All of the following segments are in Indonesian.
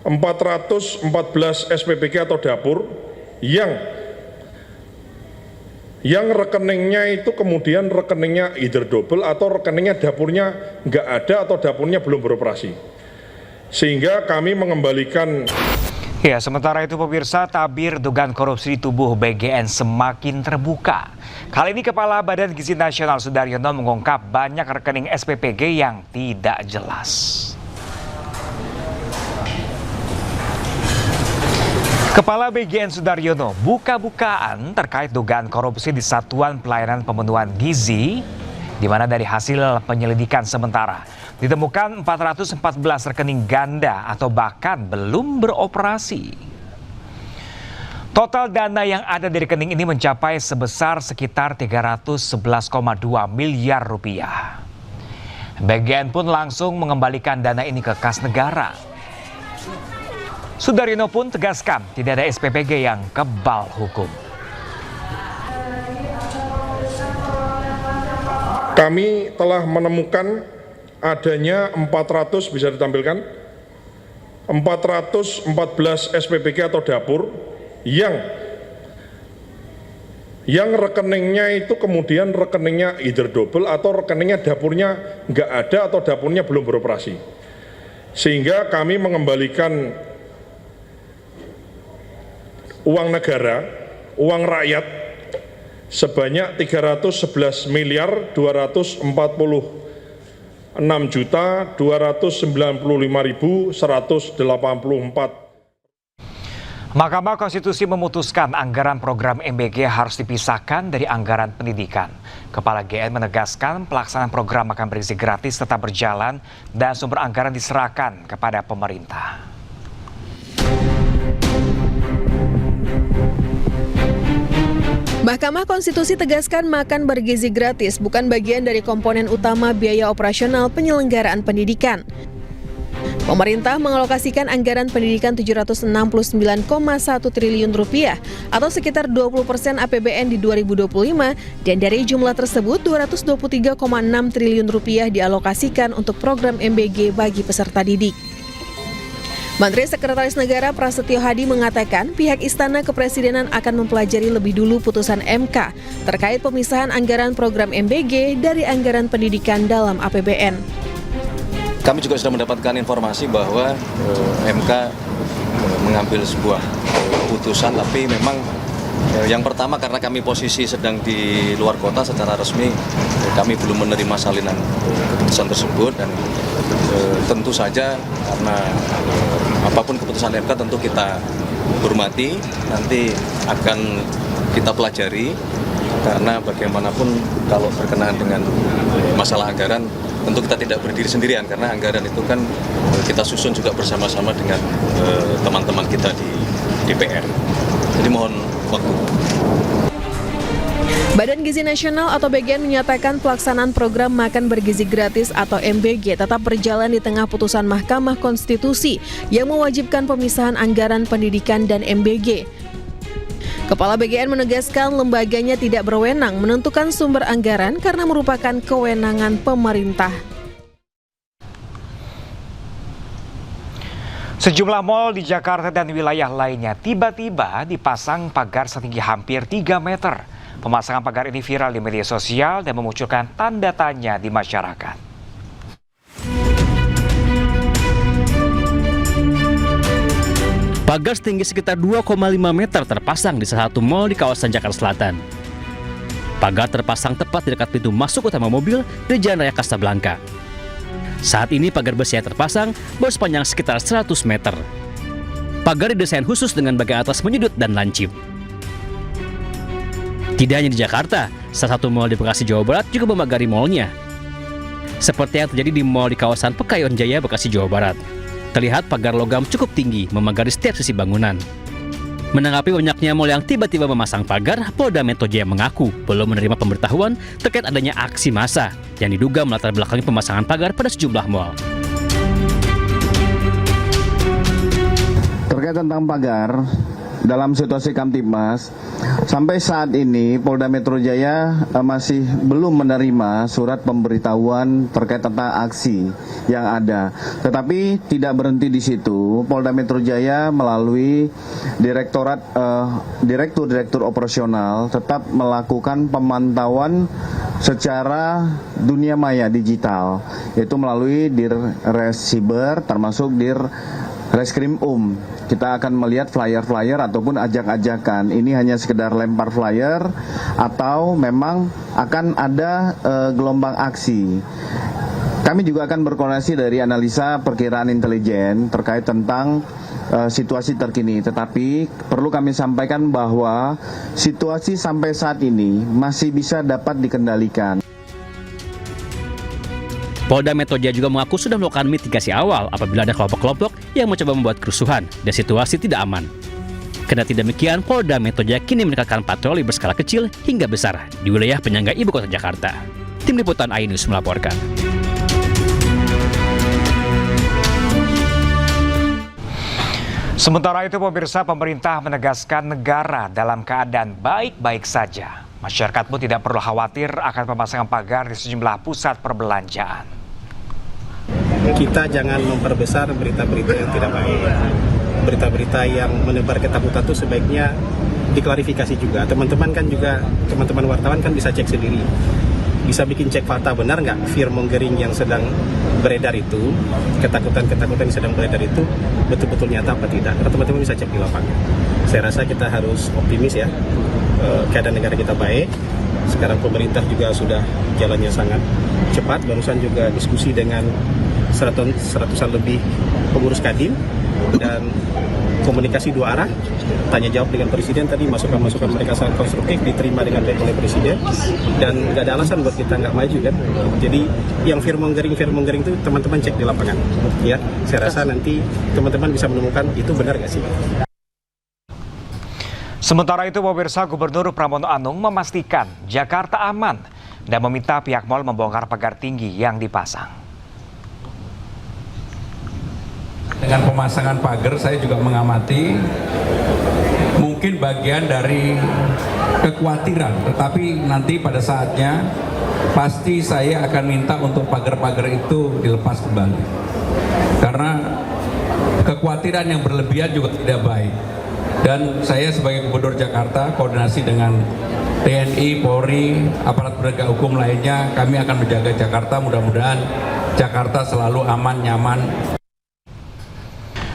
414 SPBG atau dapur yang rekeningnya itu kemudian rekeningnya either double atau rekeningnya dapurnya nggak ada atau dapurnya belum beroperasi. Sehingga kami mengembalikan. Ya, sementara itu pemirsa, tabir dugaan korupsi di tubuh BGN semakin terbuka. Kali ini Kepala Badan Gizi Nasional Sudaryono mengungkap banyak rekening SPPG yang tidak jelas. Kepala BGN Sudaryono buka-bukaan terkait dugaan korupsi di Satuan Pelayanan Pemenuhan Gizi, di mana dari hasil penyelidikan sementara ditemukan 414 rekening ganda atau bahkan belum beroperasi. Total dana yang ada di rekening ini mencapai sebesar sekitar 311,2 miliar rupiah. BGN pun langsung mengembalikan dana ini ke kas negara. Sudaryono pun tegaskan tidak ada SPPG yang kebal hukum. Kami telah menemukan adanya 400, bisa ditampilkan, 414 SPPG atau dapur yang rekeningnya itu kemudian rekeningnya either double atau rekeningnya dapurnya nggak ada atau dapurnya belum beroperasi. Sehingga kami mengembalikan uang negara, uang rakyat sebanyak 311 miliar 296.295.184. Mahkamah Konstitusi memutuskan anggaran program MBG harus dipisahkan dari anggaran pendidikan. Kepala GN menegaskan pelaksanaan program makan bergizi gratis tetap berjalan dan sumber anggaran diserahkan kepada pemerintah. Mahkamah Konstitusi tegaskan makan bergizi gratis bukan bagian dari komponen utama biaya operasional penyelenggaraan pendidikan. Pemerintah mengalokasikan anggaran pendidikan 769,1 triliun rupiah atau sekitar 20% APBN di 2025 dan dari jumlah tersebut 223,6 triliun rupiah dialokasikan untuk program MBG bagi peserta didik. Menteri Sekretaris Negara Prasetyo Hadi mengatakan pihak Istana Kepresidenan akan mempelajari lebih dulu putusan MK terkait pemisahan anggaran program MBG dari anggaran pendidikan dalam APBN. Kami juga sudah mendapatkan informasi bahwa MK mengambil sebuah putusan, tapi memang yang pertama karena kami posisi sedang di luar kota secara resmi, kami belum menerima salinan keputusan tersebut dan tentu saja karena apapun keputusan MK tentu kita hormati, nanti akan kita pelajari karena bagaimanapun kalau berkenaan dengan masalah anggaran tentu kita tidak berdiri sendirian karena anggaran itu kan kita susun juga bersama-sama dengan teman-teman kita di DPR. Jadi mohon waktu. Badan Gizi Nasional atau BGN menyatakan pelaksanaan program makan bergizi gratis atau MBG tetap berjalan di tengah putusan Mahkamah Konstitusi yang mewajibkan pemisahan anggaran pendidikan dan MBG. Kepala BGN menegaskan lembaganya tidak berwenang menentukan sumber anggaran karena merupakan kewenangan pemerintah. Sejumlah mal di Jakarta dan wilayah lainnya tiba-tiba dipasang pagar setinggi hampir 3 meter. Pemasangan pagar ini viral di media sosial dan memunculkan tanda tanya di masyarakat. Pagar setinggi sekitar 2,5 meter terpasang di salah satu mal di kawasan Jakarta Selatan. Pagar terpasang tepat di dekat pintu masuk utama mobil di Jalan Raya Kasablanka. Saat ini pagar besi yang terpasang baru sepanjang sekitar 100 meter. Pagar didesain khusus dengan bagian atas menyudut dan lancip. Tidak hanya di Jakarta, salah satu mal di Bekasi, Jawa Barat juga memagari malnya. Seperti yang terjadi di mal di kawasan Pekayon Jaya, Bekasi, Jawa Barat. Terlihat pagar logam cukup tinggi memagari setiap sisi bangunan. Menanggapi banyaknya mal yang tiba-tiba memasang pagar, Polda Metro Jaya mengaku belum menerima pemberitahuan terkait adanya aksi massa yang diduga melatar belakangi pemasangan pagar pada sejumlah mal. Terkait tentang pagar, dalam situasi Kamtibmas, Sampai saat ini Polda Metro Jaya masih belum menerima surat pemberitahuan terkait tentang aksi yang ada. Tetapi tidak berhenti di situ. Polda Metro Jaya melalui Direktur Operasional tetap melakukan pemantauan secara dunia maya digital, yaitu melalui Dirres Siber termasuk Reskrim Kita akan melihat flyer-flyer ataupun ajak-ajakan. Ini hanya sekedar lempar flyer atau memang akan ada gelombang aksi. Kami juga akan berkoordinasi dari analisa perkiraan intelijen terkait tentang situasi terkini. Tetapi perlu kami sampaikan bahwa situasi sampai saat ini masih bisa dapat dikendalikan. Polda Metro Jaya juga mengaku sudah melakukan mitigasi awal apabila ada kelompok-kelompok yang mencoba membuat kerusuhan dan situasi tidak aman. Kendati demikian, Polda Metro Jaya kini meningkatkan patroli berskala kecil hingga besar di wilayah penyangga ibu kota Jakarta. Tim Liputan iNews melaporkan. Sementara itu, pemirsa, pemerintah menegaskan negara dalam keadaan baik-baik saja. Masyarakat pun tidak perlu khawatir akan pemasangan pagar di sejumlah pusat perbelanjaan. Kita jangan memperbesar berita-berita yang tidak baik. Berita-berita yang menebar ketakutan itu sebaiknya diklarifikasi juga. Teman-teman wartawan kan bisa cek sendiri. Bisa bikin cek fakta, benar nggak fear mongering yang sedang beredar itu, ketakutan-ketakutan yang sedang beredar itu betul-betul nyata apa tidak. Karena teman-teman bisa cek di lapangan. Saya rasa kita harus optimis ya, keadaan negara kita baik. Sekarang pemerintah juga sudah jalannya sangat cepat. Barusan juga diskusi dengan seratusan lebih pengurus Kadin dan komunikasi dua arah, tanya jawab dengan Presiden tadi, masukan-masukan mereka sangat konstruktif, diterima dengan baik oleh Presiden, dan nggak ada alasan buat kita nggak maju kan. Jadi yang fear mongering itu teman-teman cek di lapangan ya. Saya rasa nanti teman-teman bisa menemukan itu benar nggak sih. Sementara itu, pemirsa, Gubernur Pramono Anung memastikan Jakarta aman dan meminta pihak mal membongkar pagar tinggi yang dipasang. Dengan pemasangan pagar, saya juga mengamati mungkin bagian dari kekhawatiran, tetapi nanti pada saatnya pasti saya akan minta untuk pagar-pagar itu dilepas kembali. Karena kekhawatiran yang berlebihan juga tidak baik. Dan saya sebagai Gubernur Jakarta, koordinasi dengan TNI, Polri, aparat penegak hukum lainnya, kami akan menjaga Jakarta. Mudah-mudahan Jakarta selalu aman, nyaman.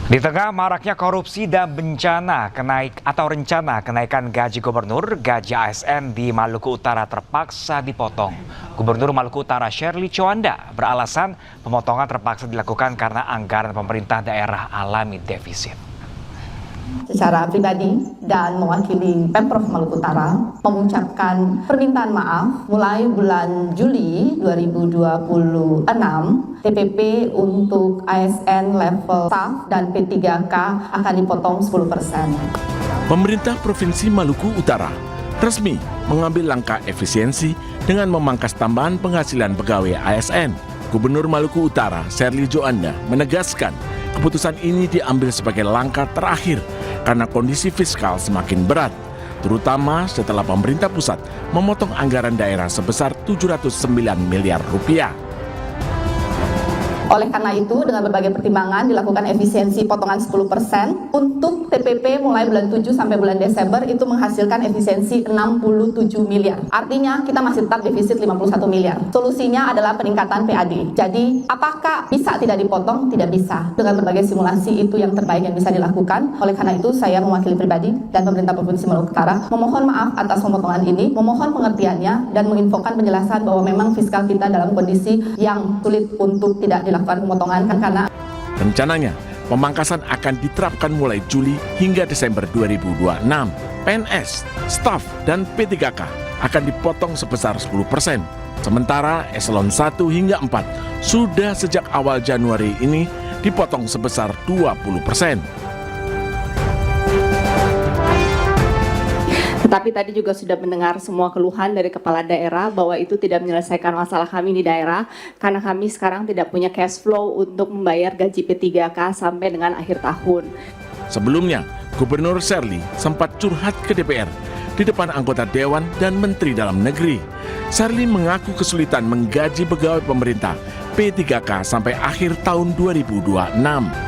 Di tengah maraknya korupsi dan rencana kenaikan gaji gubernur, gaji ASN di Maluku Utara terpaksa dipotong. Gubernur Maluku Utara Shirley Choanda beralasan pemotongan terpaksa dilakukan karena anggaran pemerintah daerah alami defisit. Secara pribadi dan mewakili Pemprov Maluku Utara mengucapkan permintaan maaf mulai bulan Juli 2026 TPP untuk ASN level staff dan P3K akan dipotong 10%. Pemerintah Provinsi Maluku Utara resmi mengambil langkah efisiensi dengan memangkas tambahan penghasilan pegawai ASN. Gubernur Maluku Utara Shirley Choanda menegaskan keputusan ini diambil sebagai langkah terakhir karena kondisi fiskal semakin berat, terutama setelah pemerintah pusat memotong anggaran daerah sebesar 709 miliar rupiah. Oleh karena itu, dengan berbagai pertimbangan dilakukan efisiensi potongan 10% untuk TPP mulai bulan 7 sampai bulan Desember itu menghasilkan efisiensi 67 miliar. Artinya kita masih tetap defisit 51 miliar. Solusinya adalah peningkatan PAD. Jadi, apakah bisa tidak dipotong? Tidak bisa. Dengan berbagai simulasi itu yang terbaik yang bisa dilakukan. Oleh karena itu, saya mewakili pribadi dan pemerintah Provinsi Maluku Utara memohon maaf atas pemotongan ini, memohon pengertiannya dan menginfokan penjelasan bahwa memang fiskal kita dalam kondisi yang sulit untuk tidak dilakukan pemotongan karena rencananya pemangkasan akan diterapkan mulai Juli hingga Desember 2026. PNS, staf, dan P3K akan dipotong sebesar 10%. Sementara eselon 1 hingga 4 sudah sejak awal Januari ini dipotong sebesar 20%. Tetapi tadi juga sudah mendengar semua keluhan dari kepala daerah bahwa itu tidak menyelesaikan masalah kami di daerah karena kami sekarang tidak punya cash flow untuk membayar gaji P3K sampai dengan akhir tahun. Sebelumnya, Gubernur Shirley sempat curhat ke DPR di depan anggota Dewan dan Menteri Dalam Negeri. Sarli mengaku kesulitan menggaji pegawai pemerintah P3K sampai akhir tahun 2026.